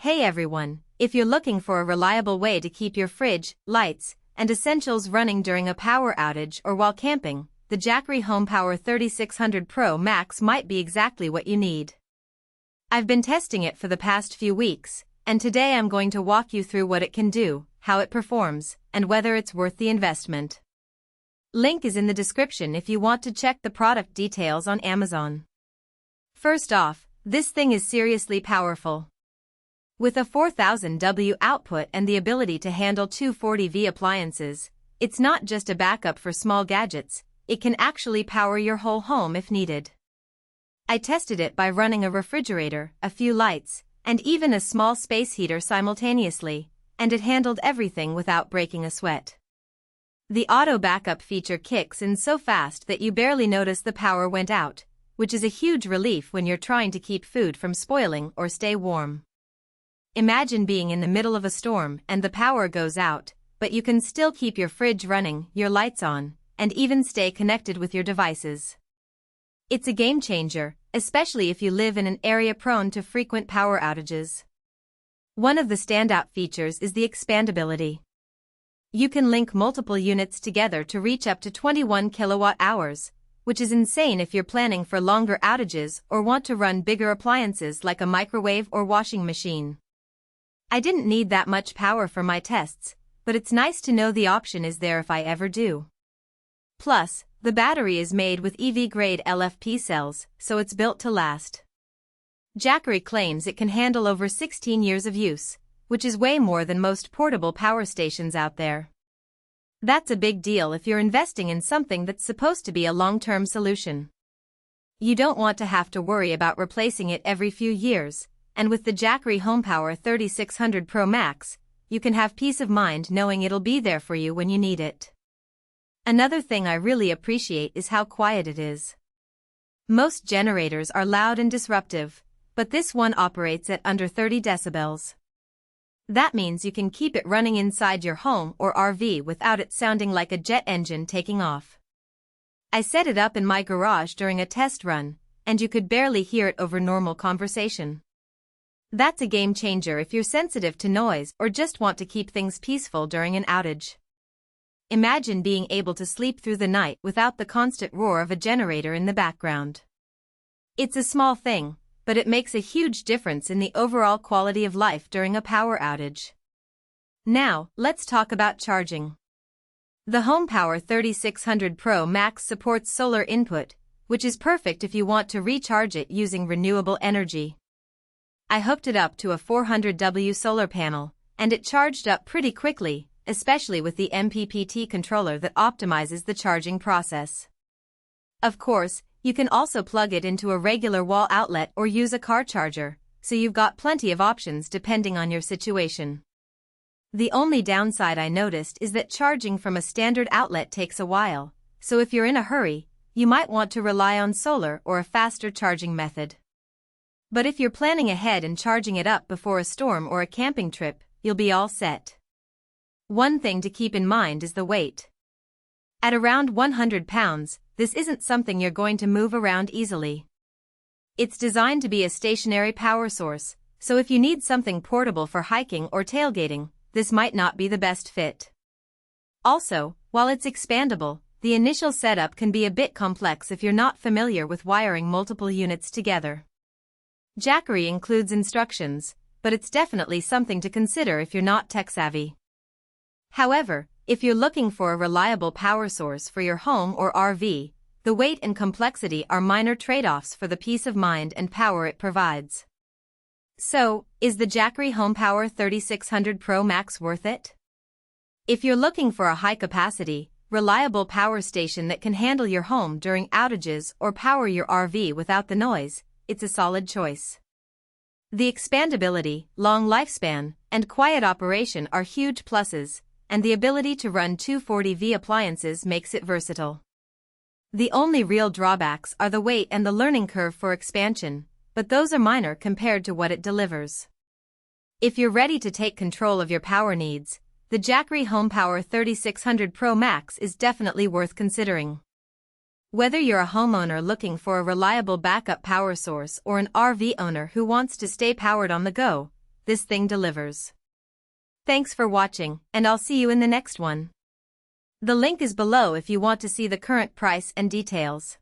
Hey everyone, if you're looking for a reliable way to keep your fridge, lights, and essentials running during a power outage or while camping, the Jackery HomePower 3600 Pro Max might be exactly what you need. I've been testing it for the past few weeks, and today I'm going to walk you through what it can do, how it performs, and whether it's worth the investment. Link is in the description if you want to check the product details on Amazon. First off, this thing is seriously powerful. With a 4000 W output and the ability to handle 240 V appliances, it's not just a backup for small gadgets, it can actually power your whole home if needed. I tested it by running a refrigerator, a few lights, and even a small space heater simultaneously, and it handled everything without breaking a sweat. The auto backup feature kicks in so fast that you barely notice the power went out, which is a huge relief when you're trying to keep food from spoiling or stay warm. Imagine being in the middle of a storm and the power goes out, but you can still keep your fridge running, your lights on, and even stay connected with your devices. It's a game changer, especially if you live in an area prone to frequent power outages. One of the standout features is the expandability. You can link multiple units together to reach up to 21 kilowatt hours, which is insane if you're planning for longer outages or want to run bigger appliances like a microwave or washing machine. I didn't need that much power for my tests, but it's nice to know the option is there if I ever do. Plus, the battery is made with EV-grade LFP cells, so it's built to last. Jackery claims it can handle over 16 years of use, which is way more than most portable power stations out there. That's a big deal if you're investing in something that's supposed to be a long-term solution. You don't want to have to worry about replacing it every few years, and with the Jackery HomePower 3600 Pro Max, you can have peace of mind knowing it'll be there for you when you need it. Another thing I really appreciate is how quiet it is. Most generators are loud and disruptive, but this one operates at under 30 decibels. That means you can keep it running inside your home or RV without it sounding like a jet engine taking off. I set it up in my garage during a test run, and you could barely hear it over normal conversation. That's a game changer if you're sensitive to noise or just want to keep things peaceful during an outage. Imagine being able to sleep through the night without the constant roar of a generator in the background. It's a small thing, but it makes a huge difference in the overall quality of life during a power outage. Now, let's talk about charging. The HomePower 3600 Pro Max supports solar input, which is perfect if you want to recharge it using renewable energy. I hooked it up to a 400 W solar panel, and it charged up pretty quickly, especially with the MPPT controller that optimizes the charging process. Of course, you can also plug it into a regular wall outlet or use a car charger, so you've got plenty of options depending on your situation. The only downside I noticed is that charging from a standard outlet takes a while, so if you're in a hurry, you might want to rely on solar or a faster charging method. But if you're planning ahead and charging it up before a storm or a camping trip, you'll be all set. One thing to keep in mind is the weight. At around 100 pounds, this isn't something you're going to move around easily. It's designed to be a stationary power source, so if you need something portable for hiking or tailgating, this might not be the best fit. Also, while it's expandable, the initial setup can be a bit complex if you're not familiar with wiring multiple units together. Jackery includes instructions, but it's definitely something to consider if you're not tech-savvy. However, if you're looking for a reliable power source for your home or RV, the weight and complexity are minor trade-offs for the peace of mind and power it provides. So, is the Jackery HomePower 3600 Pro Max worth it? If you're looking for a high-capacity, reliable power station that can handle your home during outages or power your RV without the noise, it's a solid choice. The expandability, long lifespan, and quiet operation are huge pluses, and the ability to run 240 V appliances makes it versatile. The only real drawbacks are the weight and the learning curve for expansion, but those are minor compared to what it delivers. If you're ready to take control of your power needs, the Jackery HomePower 3600 Pro Max is definitely worth considering. Whether you're a homeowner looking for a reliable backup power source or an RV owner who wants to stay powered on the go, this thing delivers. Thanks for watching, and I'll see you in the next one. The link is below if you want to see the current price and details.